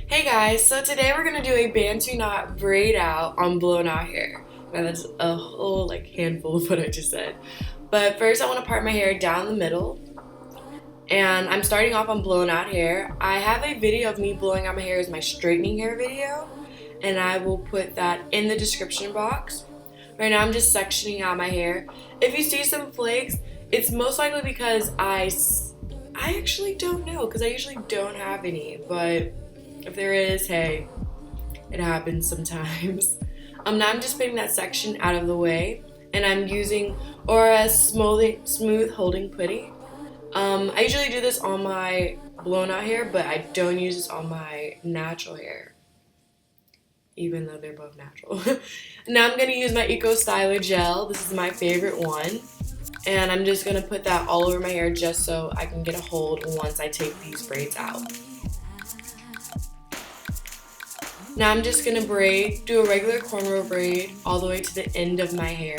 Hey guys, so today we're gonna do a Bantu Knot braid out on blown out hair. Now that's a whole handful of what I just said. But first I want to part my hair down the middle. And I'm starting off on blown out hair. I have a video of me blowing out my hair as my straightening hair video. And I will put that in the description box. Right now I'm just sectioning out my hair. If you see some flakes, it's most likely because I actually don't know, because I usually don't have any, but if there is, hey, it happens sometimes. Now I'm just putting that section out of the way, and I'm using a smooth holding putty. I usually do this on my blown out hair, but I don't use this on my natural hair, even though they're both natural. Now I'm going to use my Eco Styler gel. This is my favorite one. And I'm just going to put that all over my hair just so I can get a hold once I take these braids out. Now I'm just going to do a regular cornrow braid all the way to the end of my hair.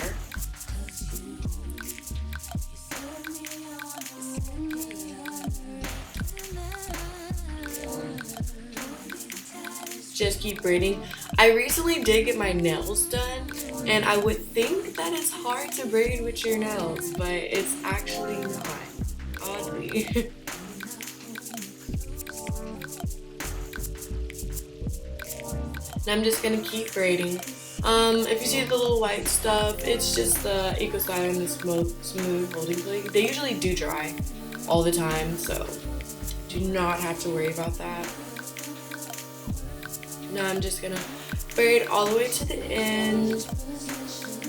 Just keep braiding. I recently did get my nails done, and I would think that it's hard to braid with your nails, but it's actually not, oddly. And I'm just gonna keep braiding. If you see the little white stuff, it's just the Eco Styler and the smooth holding putty. They usually do dry all the time, so do not have to worry about that. Now I'm just gonna braid all the way to the end,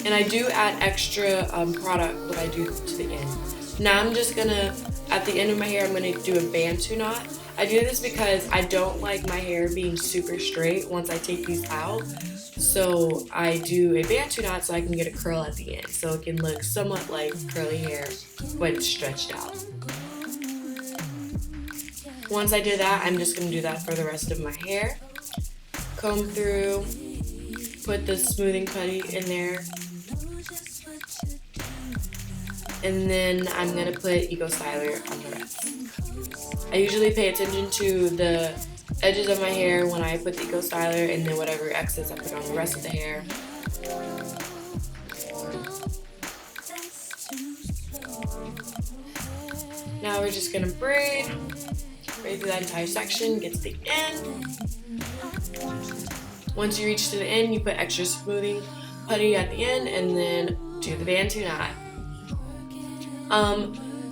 and I do add extra product when I do to the end. Now I'm just gonna, at the end of my hair, I'm gonna do a Bantu knot. I do this because I don't like my hair being super straight once I take these out. So I do a Bantu knot so I can get a curl at the end, so it can look somewhat like curly hair, but it's stretched out. Once I do that, I'm just gonna do that for the rest of my hair. Comb through, put the smoothing putty in there, and then I'm going to put Eco Styler on the rest. I usually pay attention to the edges of my hair when I put the Eco Styler, and then whatever excess I put on the rest of the hair. Now we're just going to braid through that entire section, get to the end. Once you reach to the end, you put extra smoothing putty at the end, and then do the Bantu knot.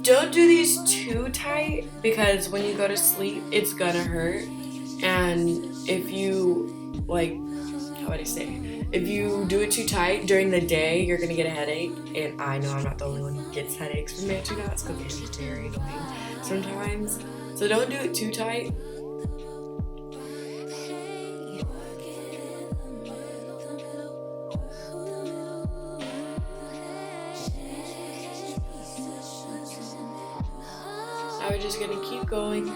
Don't do these too tight, because when you go to sleep, it's gonna hurt. And if you, if you do it too tight during the day, you're gonna get a headache. And I know I'm not the only one who gets headaches from Bantu knots, because it's very annoying sometimes. So don't do it too tight. Now we're just gonna keep going.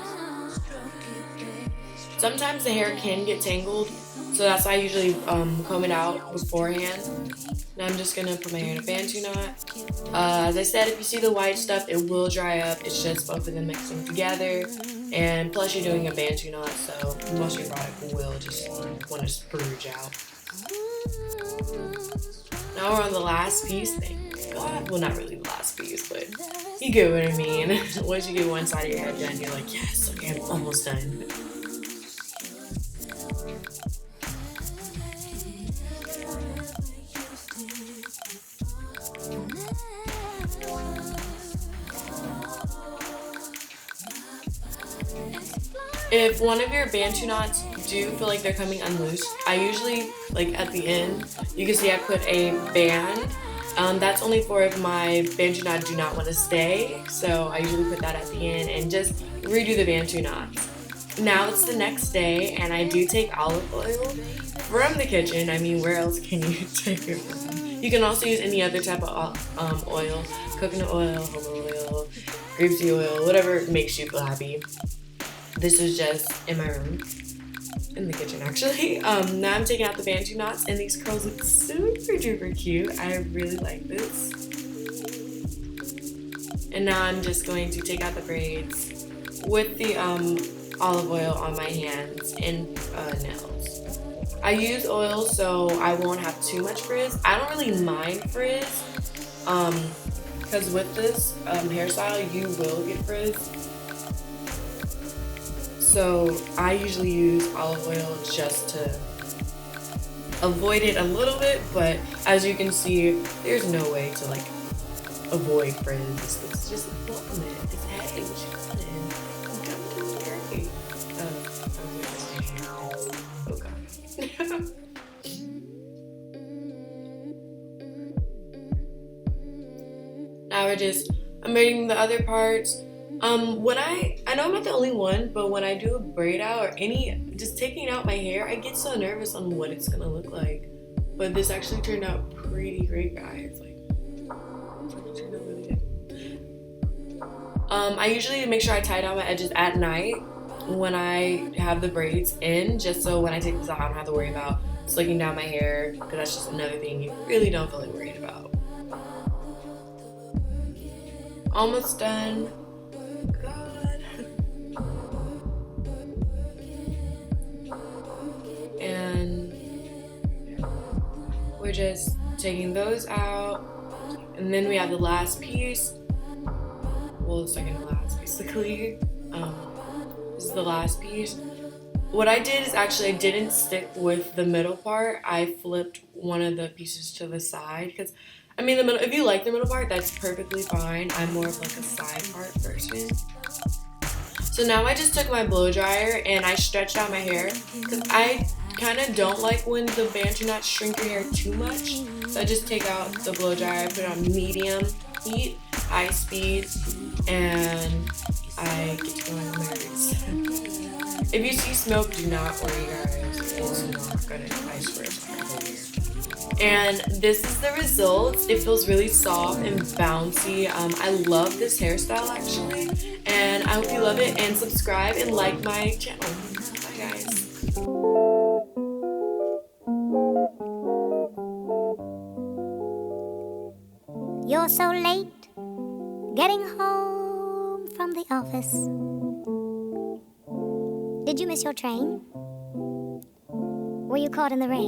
Sometimes the hair can get tangled, so that's why I usually comb it out beforehand. Now I'm just gonna put my hair in a Bantu knot. As I said, if you see the white stuff, it will dry up. It's just both of them mixing together. And plus you're doing a Bantu knot, so most of your product will just want to spurge out. Now we're on the last piece, thank God. Well, not really the last piece, but you get what I mean. Once you get one side of your head done, you're like, yes, okay, I'm almost done. If one of your Bantu knots do feel like they're coming unloose, I usually, at the end, you can see I put a band. That's only for if my Bantu knot do not want to stay, so I usually put that at the end and just redo the Bantu knots. Now it's the next day, and I do take olive oil from the kitchen. I mean, where else can you take it from? You can also use any other type of oil, coconut oil, jojoba oil, grapeseed oil, whatever makes you feel happy. This is just in my room, in the kitchen actually. Now I'm taking out the Bantu knots, and these curls look super duper cute. I really like this. And now I'm just going to take out the braids with the olive oil on my hands and nails. I use oil so I won't have too much frizz. I don't really mind frizz, because with this hairstyle you will get frizz. So I usually use olive oil just to avoid it a little bit, but as you can see, there's no way to like avoid frizz. It's just a compliment. It's hey, what you doing? Come to the party. Oh god. Now I'm braiding the other parts. When I know I'm not the only one, but when I do a braid out or just taking out my hair, I get so nervous on what it's gonna look like. But this actually turned out pretty great, guys. Like, it turned out really good. I usually make sure I tie down my edges at night when I have the braids in, just so when I take this out, I don't have to worry about slicking down my hair, because that's just another thing you really don't feel like worried about. Almost done. God. And we're just taking those out, and then we have the last piece. Well, the second to last, basically. This is the last piece. What I did is actually I didn't stick with the middle part. I flipped one of the pieces to the side, because I mean, the middle, if you like the middle part, that's perfectly fine. I'm more of like a side part person. So now I just took my blow dryer and I stretched out my hair, because I kind of don't like when the Bantu knots shrink your hair too much. So I just take out the blow dryer, put it on medium heat, high speed, and I get to go on my roots. If you see smoke, do not worry, guys. It's not gonna, I swear it's not gonna go. And this is the result. It feels really soft and bouncy. I love this hairstyle actually, and I hope you love it, and subscribe and like my channel. Bye guys. You're so late getting home from the office. Did you miss your train? Were you caught in the rain?